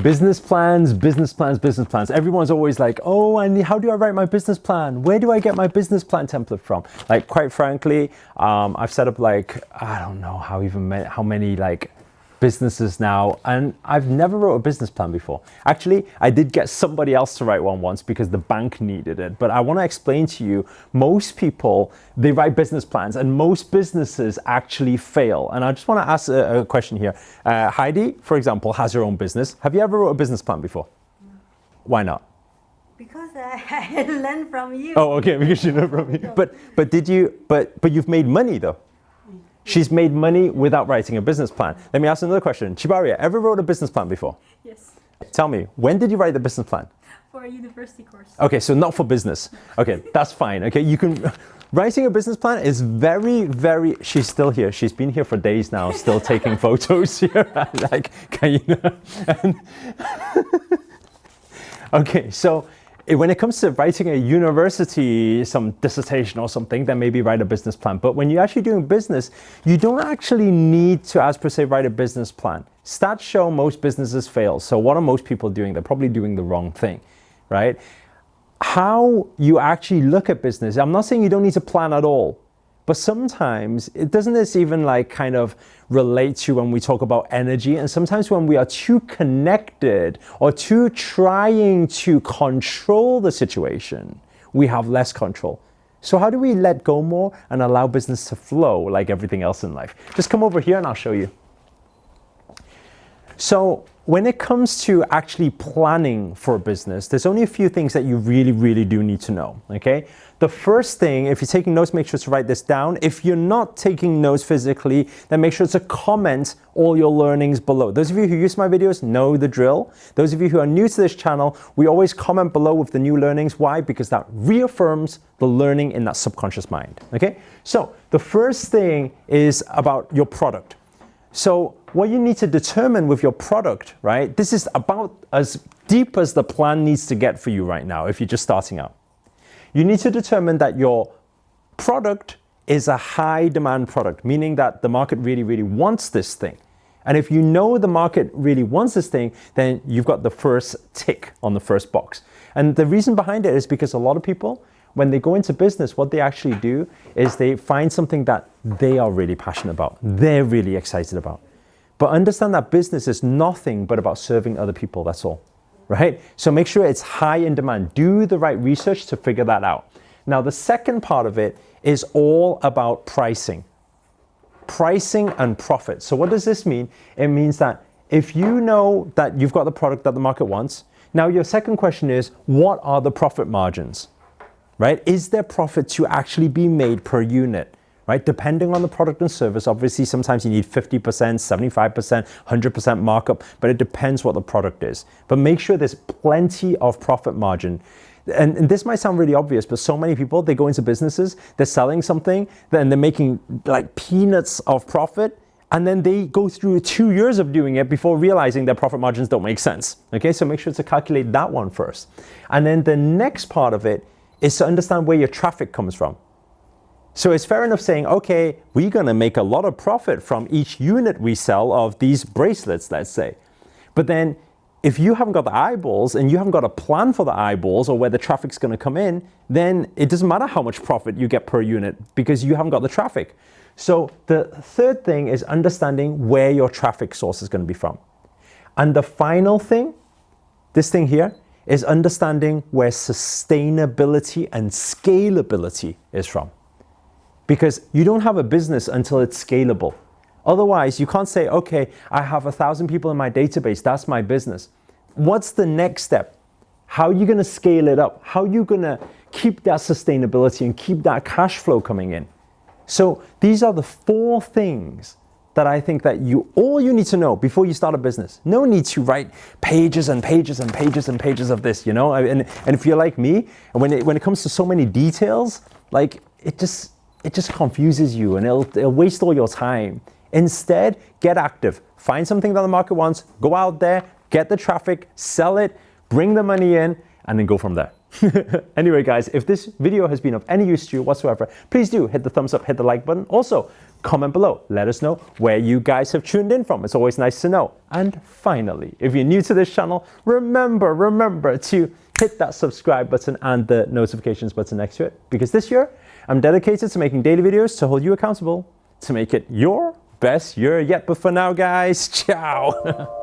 Business plans, business plans, business plans. Everyone's always like, oh, how do I write my business plan? Where do I get my business plan template from? Like, quite frankly, I've set up like, I don't know how many like businesses now, and I've never wrote a business plan before. Actually, I did get somebody else to write one once because the bank needed it. But I want to explain to you, most people, they write business plans and most businesses actually fail. And I just want to ask a question here. Heidi, for example, has her own business. Have you ever wrote a business plan before? No. Why not? Because I learned from you. Oh, okay, because you learned from me. But you've made money though. She's made money without writing a business plan. Let me ask another question. Chibaria, ever wrote a business plan before? Yes. Tell me, when did you write the business plan? For a university course. Okay, so not for business. Okay, that's fine. Okay, writing a business plan is very, she's still here. She's been here for days now, still taking photos here. Like, okay, so when it comes to writing a university, some dissertation or something, then maybe write a business plan. But when you're actually doing business, you don't actually need to, as per se, write a business plan. Stats show most businesses fail. So what are most people doing? They're probably doing the wrong thing, right? How you actually look at business, I'm not saying you don't need to plan at all, but sometimes doesn't this even like kind of relate to when we talk about energy? And sometimes when we are too connected or too trying to control the situation, we have less control. So how do we let go more and allow business to flow like everything else in life? Just come over here and I'll show you. So when it comes to actually planning for a business, there's only a few things that you really do need to know, okay? The first thing, if you're taking notes, make sure to write this down. If you're not taking notes physically, then make sure to comment all your learnings below. Those of you who use my videos know the drill. Those of you who are new to this channel, we always comment below with the new learnings. Why? Because that reaffirms the learning in that subconscious mind, okay? So the first thing is about your product. So what you need to determine with your product, right? This is about as deep as the plan needs to get for you right now if you're just starting out. You need to determine that your product is a high demand product, meaning that the market really wants this thing. And if you know the market really wants this thing, then you've got the first tick on the first box. And the reason behind it is because a lot of people, when they go into business, what they actually do is they find something that they are really passionate about, they're really excited about. But understand that business is nothing but about serving other people, that's all, right? So make sure it's high in demand. Do the right research to figure that out. Now, the second part of it is all about pricing. Pricing and profit. So what does this mean? It means that if you know that you've got the product that the market wants, now your second question is, what are the profit margins? Right? Is there profit to actually be made per unit? Right? Depending on the product and service, obviously sometimes you need 50%, 75%, 100% markup, but it depends what the product is. But make sure there's plenty of profit margin. And this might sound really obvious, but so many people, they go into businesses, they're selling something, then they're making like peanuts of profit, and then they go through 2 years of doing it before realizing their profit margins don't make sense. Okay, so make sure to calculate that one first. And then the next part of it is to understand where your traffic comes from. So it's fair enough saying, okay, we're gonna make a lot of profit from each unit we sell of these bracelets, let's say. But then if you haven't got the eyeballs and you haven't got a plan for the eyeballs or where the traffic's gonna come in, then it doesn't matter how much profit you get per unit because you haven't got the traffic. So the third thing is understanding where your traffic source is gonna be from. And the final thing, this thing here, is understanding where sustainability and scalability is from. Because you don't have a business until it's scalable. Otherwise, you can't say, okay, I have 1,000 people in my database, that's my business. What's the next step? How are you gonna scale it up? How are you gonna keep that sustainability and keep that cash flow coming in? So these are the 4 things that I think that all you need to know before you start a business. No need to write pages and pages and pages and pages of this, you know? And if you're like me, and when it comes to so many details, like it just confuses you and it'll waste all your time. Instead, get active. Find something that the market wants, go out there, get the traffic, sell it, bring the money in, and then go from there. Anyway, guys, if this video has been of any use to you whatsoever, please do hit the thumbs up, hit the like button. Also, comment below. Let us know where you guys have tuned in from. It's always nice to know. And finally, if you're new to this channel, remember to hit that subscribe button and the notifications button next to it. Because this year, I'm dedicated to making daily videos to hold you accountable, to make it your best year yet. But for now, guys, ciao.